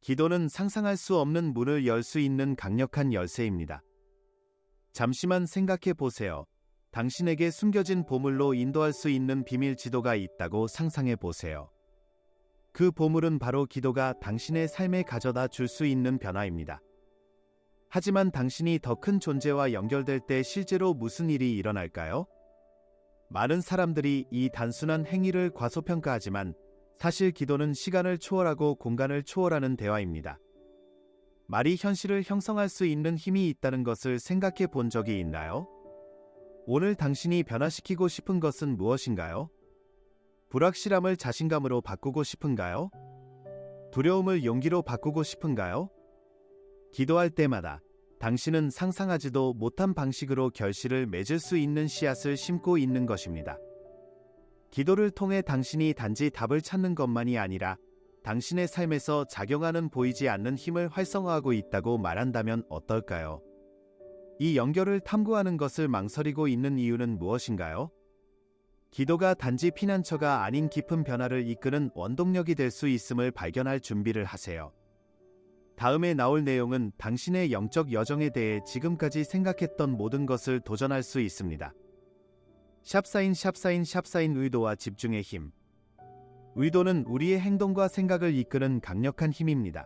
기도는 상상할 수 없는 문을 열 수 있는 강력한 열쇠입니다. 잠시만 생각해 보세요. 당신에게 숨겨진 보물로 인도할 수 있는 비밀 지도가 있다고 상상해 보세요. 그 보물은 바로 기도가 당신의 삶에 가져다 줄 수 있는 변화입니다. 하지만 당신이 더 큰 존재와 연결될 때 실제로 무슨 일이 일어날까요? 많은 사람들이 이 단순한 행위를 과소평가하지만 사실 기도는 시간을 초월하고 공간을 초월하는 대화입니다. 말이 현실을 형성할 수 있는 힘이 있다는 것을 생각해 본 적이 있나요? 오늘 당신이 변화시키고 싶은 것은 무엇인가요? 불확실함을 자신감으로 바꾸고 싶은가요? 두려움을 용기로 바꾸고 싶은가요? 기도할 때마다 당신은 상상하지도 못한 방식으로 결실을 맺을 수 있는 씨앗을 심고 있는 것입니다. 기도를 통해 당신이 단지 답을 찾는 것만이 아니라 당신의 삶에서 작용하는 보이지 않는 힘을 활성화하고 있다고 말한다면 어떨까요? 이 연결을 탐구하는 것을 망설이고 있는 이유는 무엇인가요? 기도가 단지 피난처가 아닌 깊은 변화를 이끄는 원동력이 될 수 있음을 발견할 준비를 하세요. 다음에 나올 내용은 당신의 영적 여정에 대해 지금까지 생각했던 모든 것을 도전할 수 있습니다. 샵사인 의도와 집중의 힘. 의도는 우리의 행동과 생각을 이끄는 강력한 힘입니다.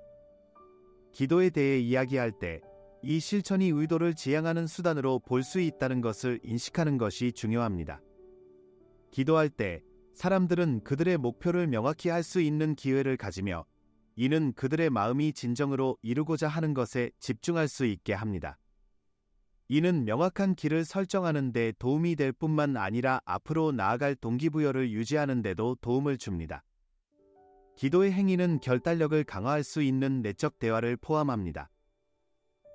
기도에 대해 이야기할 때 이 실천이 의도를 지향하는 수단으로 볼 수 있다는 것을 인식하는 것이 중요합니다. 기도할 때 사람들은 그들의 목표를 명확히 할 수 있는 기회를 가지며 이는 그들의 마음이 진정으로 이루고자 하는 것에 집중할 수 있게 합니다. 이는 명확한 길을 설정하는 데 도움이 될 뿐만 아니라 앞으로 나아갈 동기부여를 유지하는 데도 도움을 줍니다. 기도의 행위는 결단력을 강화할 수 있는 내적 대화를 포함합니다.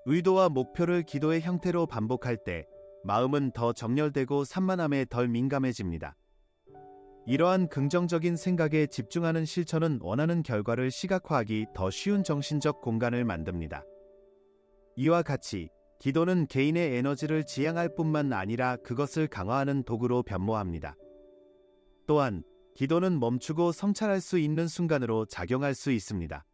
의도와 목표를 기도의 형태로 반복할 때 마음은 더 정렬되고 산만함에 덜 민감해집니다. 이러한 긍정적인 생각에 집중하는 실천은 원하는 결과를 시각화하기 더 쉬운 정신적 공간을 만듭니다. 이와 같이 기도는 개인의 에너지를 지향할 뿐만 아니라 그것을 강화하는 도구로 변모합니다. 또한 기도는 멈추고 성찰할 수 있는 순간으로 작용할 수 있습니다.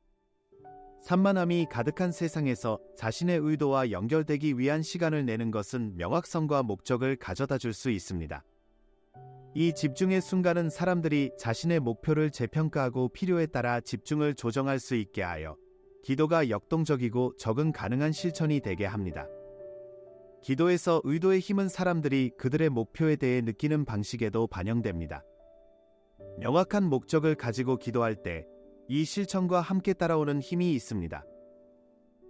산만함이 가득한 세상에서 자신의 의도와 연결되기 위한 시간을 내는 것은 명확성과 목적을 가져다 줄 수 있습니다. 이 집중의 순간은 사람들이 자신의 목표를 재평가하고 필요에 따라 집중을 조정할 수 있게 하여 기도가 역동적이고 적응 가능한 실천이 되게 합니다. 기도에서 의도의 힘은 사람들이 그들의 목표에 대해 느끼는 방식에도 반영됩니다. 명확한 목적을 가지고 기도할 때 이 실천과 함께 따라오는 힘이 있습니다.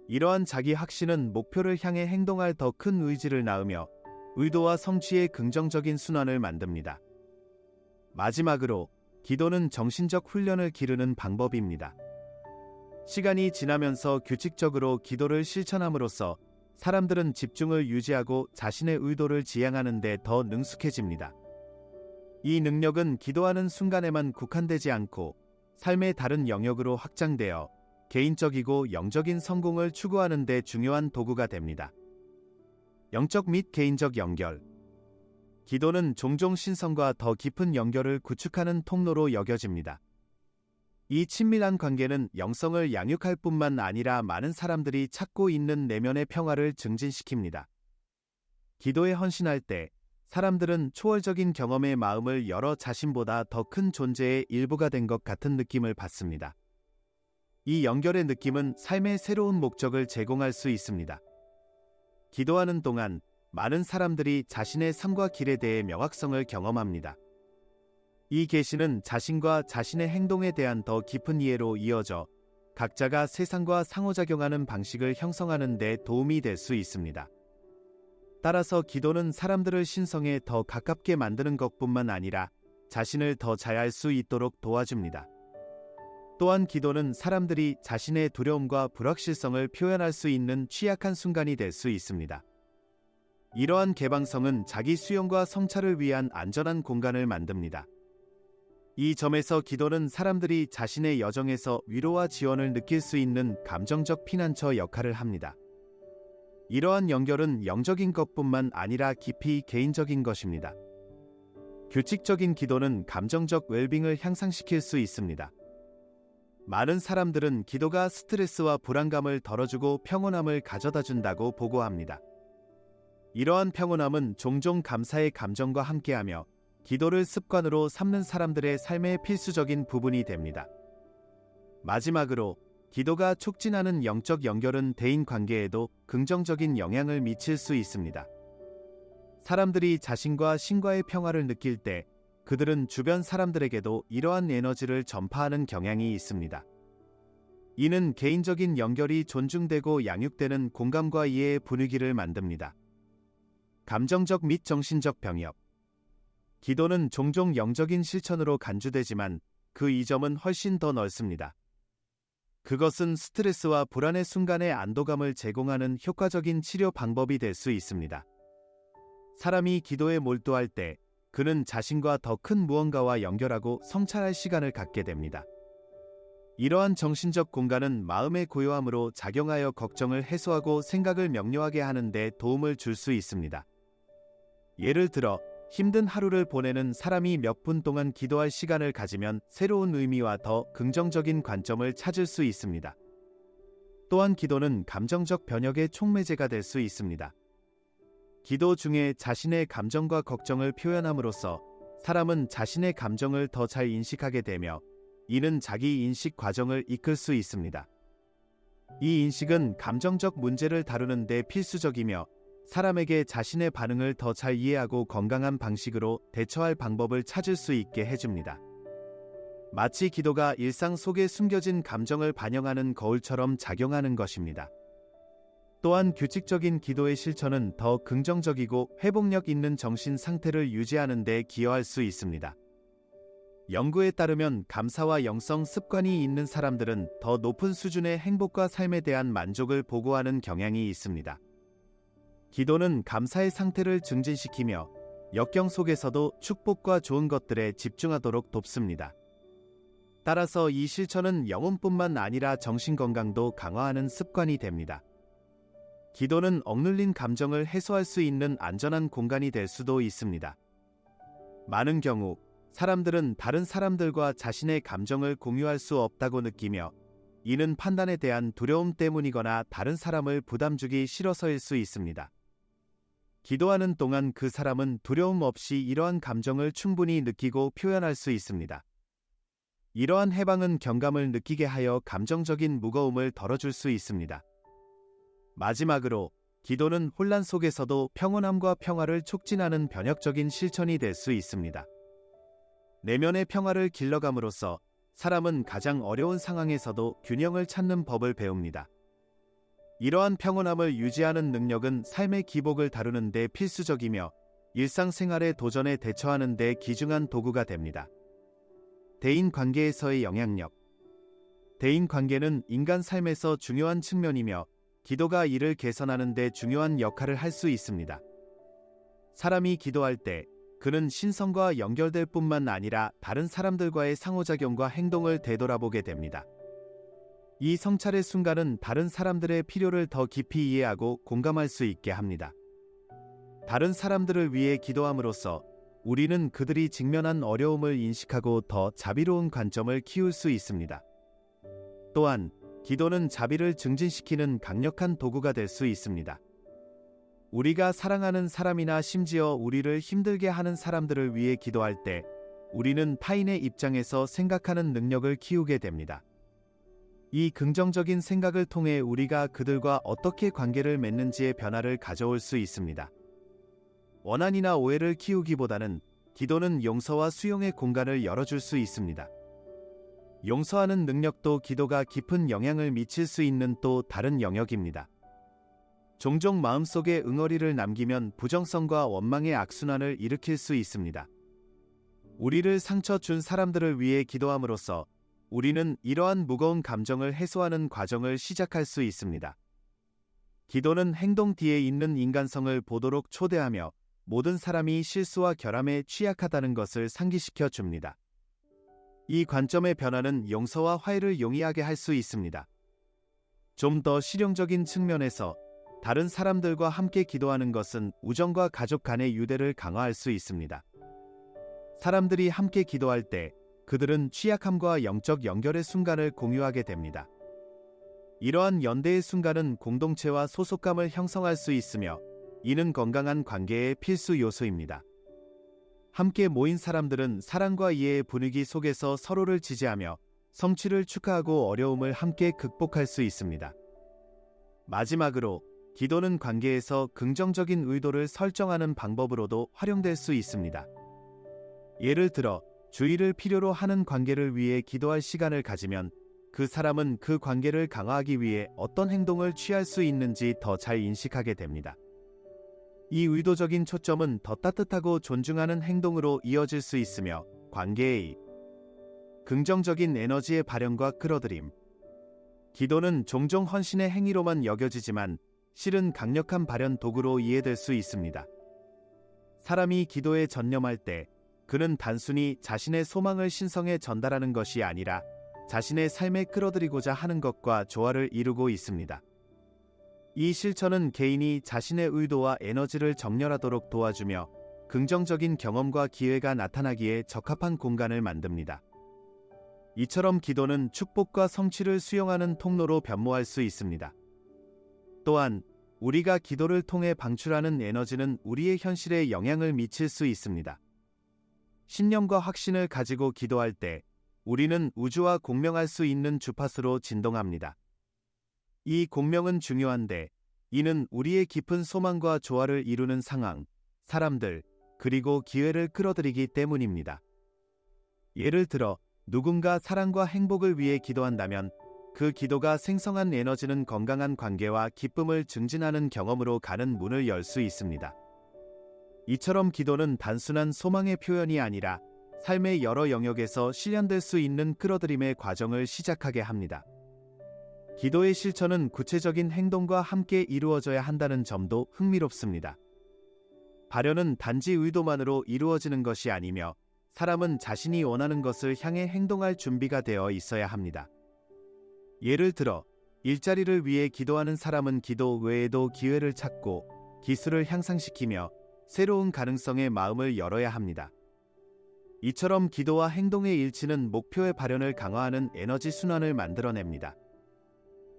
이러한 자기 확신은 목표를 향해 행동할 더 큰 의지를 낳으며 의도와 성취의 긍정적인 순환을 만듭니다. 마지막으로 기도는 정신적 훈련을 기르는 방법입니다. 시간이 지나면서 규칙적으로 기도를 실천함으로써 사람들은 집중을 유지하고 자신의 의도를 지향하는 데 더 능숙해집니다. 이 능력은 기도하는 순간에만 국한되지 않고 삶의 다른 영역으로 확장되어 개인적이고 영적인 성공을 추구하는 데 중요한 도구가 됩니다. 영적 및 개인적 연결. 기도는 종종 신성과 더 깊은 연결을 구축하는 통로로 여겨집니다. 이 친밀한 관계는 영성을 양육할 뿐만 아니라 많은 사람들이 찾고 있는 내면의 평화를 증진시킵니다. 기도에 헌신할 때 사람들은 초월적인 경험의 마음을 열어 자신보다 더 큰 존재의 일부가 된 것 같은 느낌을 받습니다. 이 연결의 느낌은 삶의 새로운 목적을 제공할 수 있습니다. 기도하는 동안 많은 사람들이 자신의 삶과 길에 대해 명확성을 경험합니다. 이 계시는 자신과 자신의 행동에 대한 더 깊은 이해로 이어져 각자가 세상과 상호작용하는 방식을 형성하는 데 도움이 될 수 있습니다. 따라서 기도는 사람들을 신성에 더 가깝게 만드는 것뿐만 아니라 자신을 더 잘 알 수 있도록 도와줍니다. 또한 기도는 사람들이 자신의 두려움과 불확실성을 표현할 수 있는 취약한 순간이 될 수 있습니다. 이러한 개방성은 자기 수용과 성찰을 위한 안전한 공간을 만듭니다. 이 점에서 기도는 사람들이 자신의 여정에서 위로와 지원을 느낄 수 있는 감정적 피난처 역할을 합니다. 이러한 연결은 영적인 것뿐만 아니라 깊이 개인적인 것입니다. 규칙적인 기도는 감정적 웰빙을 향상시킬 수 있습니다. 많은 사람들은 기도가 스트레스와 불안감을 덜어주고 평온함을 가져다 준다고 보고합니다. 이러한 평온함은 종종 감사의 감정과 함께하며 기도를 습관으로 삼는 사람들의 삶의 필수적인 부분이 됩니다. 마지막으로 기도가 촉진하는 영적 연결은 대인 관계에도 긍정적인 영향을 미칠 수 있습니다. 사람들이 자신과 신과의 평화를 느낄 때 그들은 주변 사람들에게도 이러한 에너지를 전파하는 경향이 있습니다. 이는 개인적인 연결이 존중되고 양육되는 공감과 이해의 분위기를 만듭니다. 감정적 및 정신적 병역. 기도는 종종 영적인 실천으로 간주되지만 그 이점은 훨씬 더 넓습니다. 그것은 스트레스와 불안의 순간의 안도감을 제공하는 효과적인 치료 방법이 될 수 있습니다. 사람이 기도에 몰두할 때 그는 자신과 더 큰 무언가와 연결하고 성찰할 시간을 갖게 됩니다. 이러한 정신적 공간은 마음의 고요함으로 작용하여 걱정을 해소하고 생각을 명료하게 하는 데 도움을 줄 수 있습니다. 예를 들어 힘든 하루를 보내는 사람이 몇 분 동안 기도할 시간을 가지면 새로운 의미와 더 긍정적인 관점을 찾을 수 있습니다. 또한 기도는 감정적 변혁의 촉매제가 될 수 있습니다. 기도 중에 자신의 감정과 걱정을 표현함으로써 사람은 자신의 감정을 더 잘 인식하게 되며 이는 자기 인식 과정을 이끌 수 있습니다. 이 인식은 감정적 문제를 다루는 데 필수적이며 사람에게 자신의 반응을 더 잘 이해하고 건강한 방식으로 대처할 방법을 찾을 수 있게 해줍니다. 마치 기도가 일상 속에 숨겨진 감정을 반영하는 거울처럼 작용하는 것입니다. 또한 규칙적인 기도의 실천은 더 긍정적이고 회복력 있는 정신 상태를 유지하는 데 기여할 수 있습니다. 연구에 따르면 감사와 영성 습관이 있는 사람들은 더 높은 수준의 행복과 삶에 대한 만족을 보고하는 경향이 있습니다. 기도는 감사의 상태를 증진시키며 역경 속에서도 축복과 좋은 것들에 집중하도록 돕습니다. 따라서 이 실천은 영혼뿐만 아니라 정신건강도 강화하는 습관이 됩니다. 기도는 억눌린 감정을 해소할 수 있는 안전한 공간이 될 수도 있습니다. 많은 경우 사람들은 다른 사람들과 자신의 감정을 공유할 수 없다고 느끼며 이는 판단에 대한 두려움 때문이거나 다른 사람을 부담 주기 싫어서일 수 있습니다. 기도하는 동안 그 사람은 두려움 없이 이러한 감정을 충분히 느끼고 표현할 수 있습니다. 이러한 해방은 경감을 느끼게 하여 감정적인 무거움을 덜어줄 수 있습니다. 마지막으로 기도는 혼란 속에서도 평온함과 평화를 촉진하는 변혁적인 실천이 될 수 있습니다. 내면의 평화를 길러감으로써 사람은 가장 어려운 상황에서도 균형을 찾는 법을 배웁니다. 이러한 평온함을 유지하는 능력은 삶의 기복을 다루는 데 필수적이며 일상생활의 도전에 대처하는 데 귀중한 도구가 됩니다. 대인 관계에서의 영향력. 대인 관계는 인간 삶에서 중요한 측면이며 기도가 이를 개선하는 데 중요한 역할을 할 수 있습니다. 사람이 기도할 때 그는 신성과 연결될 뿐만 아니라 다른 사람들과의 상호작용과 행동을 되돌아보게 됩니다. 이 성찰의 순간은 다른 사람들의 필요를 더 깊이 이해하고 공감할 수 있게 합니다. 다른 사람들을 위해 기도함으로써 우리는 그들이 직면한 어려움을 인식하고 더 자비로운 관점을 키울 수 있습니다. 또한 기도는 자비를 증진시키는 강력한 도구가 될 수 있습니다. 우리가 사랑하는 사람이나 심지어 우리를 힘들게 하는 사람들을 위해 기도할 때 우리는 타인의 입장에서 생각하는 능력을 키우게 됩니다. 이 긍정적인 생각을 통해 우리가 그들과 어떻게 관계를 맺는지의 변화를 가져올 수 있습니다. 원한이나 오해를 키우기보다는 기도는 용서와 수용의 공간을 열어줄 수 있습니다. 용서하는 능력도 기도가 깊은 영향을 미칠 수 있는 또 다른 영역입니다. 종종 마음속에 응어리를 남기면 부정성과 원망의 악순환을 일으킬 수 있습니다. 우리를 상처 준 사람들을 위해 기도함으로써 우리는 이러한 무거운 감정을 해소하는 과정을 시작할 수 있습니다. 기도는 행동 뒤에 있는 인간성을 보도록 초대하며 모든 사람이 실수와 결함에 취약하다는 것을 상기시켜 줍니다. 이 관점의 변화는 용서와 화해를 용이하게 할 수 있습니다. 좀 더 실용적인 측면에서 다른 사람들과 함께 기도하는 것은 우정과 가족 간의 유대를 강화할 수 있습니다. 사람들이 함께 기도할 때 그들은 취약함과 영적 연결의 순간을 공유하게 됩니다. 이러한 연대의 순간은 공동체와 소속감을 형성할 수 있으며 이는 건강한 관계의 필수 요소입니다. 함께 모인 사람들은 사랑과 이해의 분위기 속에서 서로를 지지하며 성취를 축하하고 어려움을 함께 극복할 수 있습니다. 마지막으로 기도는 관계에서 긍정적인 의도를 설정하는 방법으로도 활용될 수 있습니다. 예를 들어 주의를 필요로 하는 관계를 위해 기도할 시간을 가지면 그 사람은 그 관계를 강화하기 위해 어떤 행동을 취할 수 있는지 더 잘 인식하게 됩니다. 이 의도적인 초점은 더 따뜻하고 존중하는 행동으로 이어질 수 있으며 관계의 긍정적인 에너지의 발현과 끌어들임. 기도는 종종 헌신의 행위로만 여겨지지만 실은 강력한 발현 도구로 이해될 수 있습니다. 사람이 기도에 전념할 때 그는 단순히 자신의 소망을 신성에 전달하는 것이 아니라 자신의 삶에 끌어들이고자 하는 것과 조화를 이루고 있습니다. 이 실천은 개인이 자신의 의도와 에너지를 정렬하도록 도와주며 긍정적인 경험과 기회가 나타나기에 적합한 공간을 만듭니다. 이처럼 기도는 축복과 성취를 수용하는 통로로 변모할 수 있습니다. 또한 우리가 기도를 통해 방출하는 에너지는 우리의 현실에 영향을 미칠 수 있습니다. 신념과 확신을 가지고 기도할 때 우리는 우주와 공명할 수 있는 주파수로 진동합니다. 이 공명은 중요한데 이는 우리의 깊은 소망과 조화를 이루는 상황, 사람들, 그리고 기회를 끌어들이기 때문입니다. 예를 들어 누군가 사랑과 행복을 위해 기도한다면 그 기도가 생성한 에너지는 건강한 관계와 기쁨을 증진하는 경험으로 가는 문을 열 수 있습니다. 이처럼 기도는 단순한 소망의 표현이 아니라 삶의 여러 영역에서 실현될 수 있는 끌어들임의 과정을 시작하게 합니다. 기도의 실천은 구체적인 행동과 함께 이루어져야 한다는 점도 흥미롭습니다. 발현은 단지 의도만으로 이루어지는 것이 아니며 사람은 자신이 원하는 것을 향해 행동할 준비가 되어 있어야 합니다. 예를 들어 일자리를 위해 기도하는 사람은 기도 외에도 기회를 찾고 기술을 향상시키며 새로운 가능성에 마음을 열어야 합니다. 이처럼 기도와 행동의 일치는 목표의 발현을 강화하는 에너지 순환을 만들어냅니다.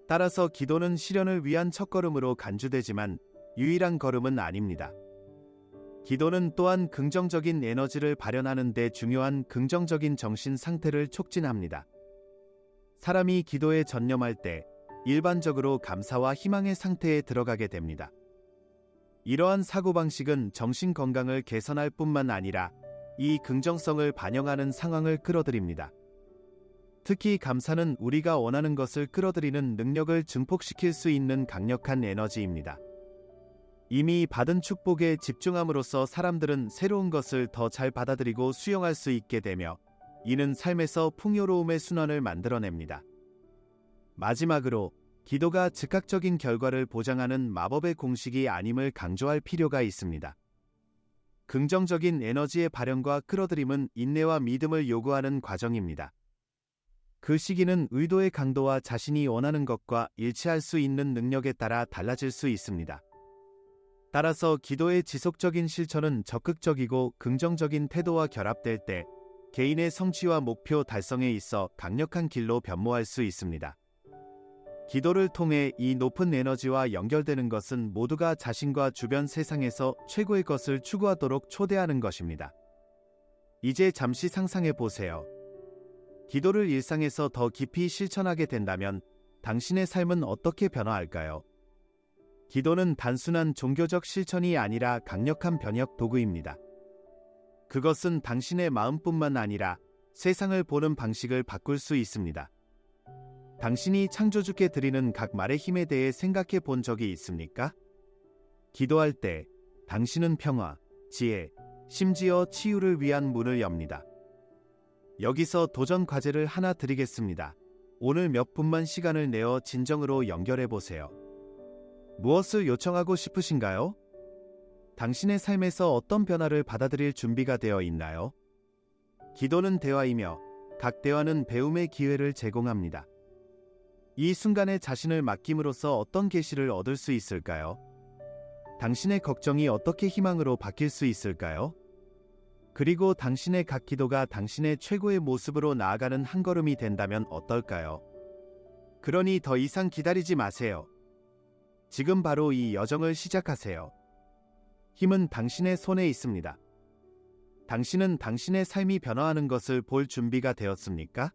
따라서 기도는 실현을 위한 첫걸음으로 간주되지만 유일한 걸음은 아닙니다. 기도는 또한 긍정적인 에너지를 발현하는 데 중요한 긍정적인 정신 상태를 촉진합니다. 사람이 기도에 전념할 때 일반적으로 감사와 희망의 상태에 들어가게 됩니다. 이러한 사고방식은 정신 건강을 개선할 뿐만 아니라 이 긍정성을 반영하는 상황을 끌어들입니다. 특히 감사는 우리가 원하는 것을 끌어들이는 능력을 증폭시킬 수 있는 강력한 에너지입니다. 이미 받은 축복에 집중함으로써 사람들은 새로운 것을 더 잘 받아들이고 수용할 수 있게 되며 이는 삶에서 풍요로움의 순환을 만들어냅니다. 마지막으로 기도가 즉각적인 결과를 보장하는 마법의 공식이 아님을 강조할 필요가 있습니다. 긍정적인 에너지의 발현과 끌어들임은 인내와 믿음을 요구하는 과정입니다. 그 시기는 의도의 강도와 자신이 원하는 것과 일치할 수 있는 능력에 따라 달라질 수 있습니다. 따라서 기도의 지속적인 실천은 적극적이고 긍정적인 태도와 결합될 때 개인의 성취와 목표 달성에 있어 강력한 길로 변모할 수 있습니다. 기도를 통해 이 높은 에너지와 연결되는 것은 모두가 자신과 주변 세상에서 최고의 것을 추구하도록 초대하는 것입니다. 이제 잠시 상상해 보세요. 기도를 일상에서 더 깊이 실천하게 된다면 당신의 삶은 어떻게 변화할까요? 기도는 단순한 종교적 실천이 아니라 강력한 변혁 도구입니다. 그것은 당신의 마음뿐만 아니라 세상을 보는 방식을 바꿀 수 있습니다. 당신이 창조주께 드리는 각 말의 힘에 대해 생각해 본 적이 있습니까? 기도할 때 당신은 평화, 지혜, 심지어 치유를 위한 문을 엽니다. 여기서 도전 과제를 하나 드리겠습니다. 오늘 몇 분만 시간을 내어 진정으로 연결해 보세요. 무엇을 요청하고 싶으신가요? 당신의 삶에서 어떤 변화를 받아들일 준비가 되어 있나요? 기도는 대화이며 각 대화는 배움의 기회를 제공합니다. 이 순간에 자신을 맡김으로써 어떤 계시를 얻을 수 있을까요? 당신의 걱정이 어떻게 희망으로 바뀔 수 있을까요? 그리고 당신의 각 기도가 당신의 최고의 모습으로 나아가는 한 걸음이 된다면 어떨까요? 그러니 더 이상 기다리지 마세요. 지금 바로 이 여정을 시작하세요. 힘은 당신의 손에 있습니다. 당신은 당신의 삶이 변화하는 것을 볼 준비가 되었습니까?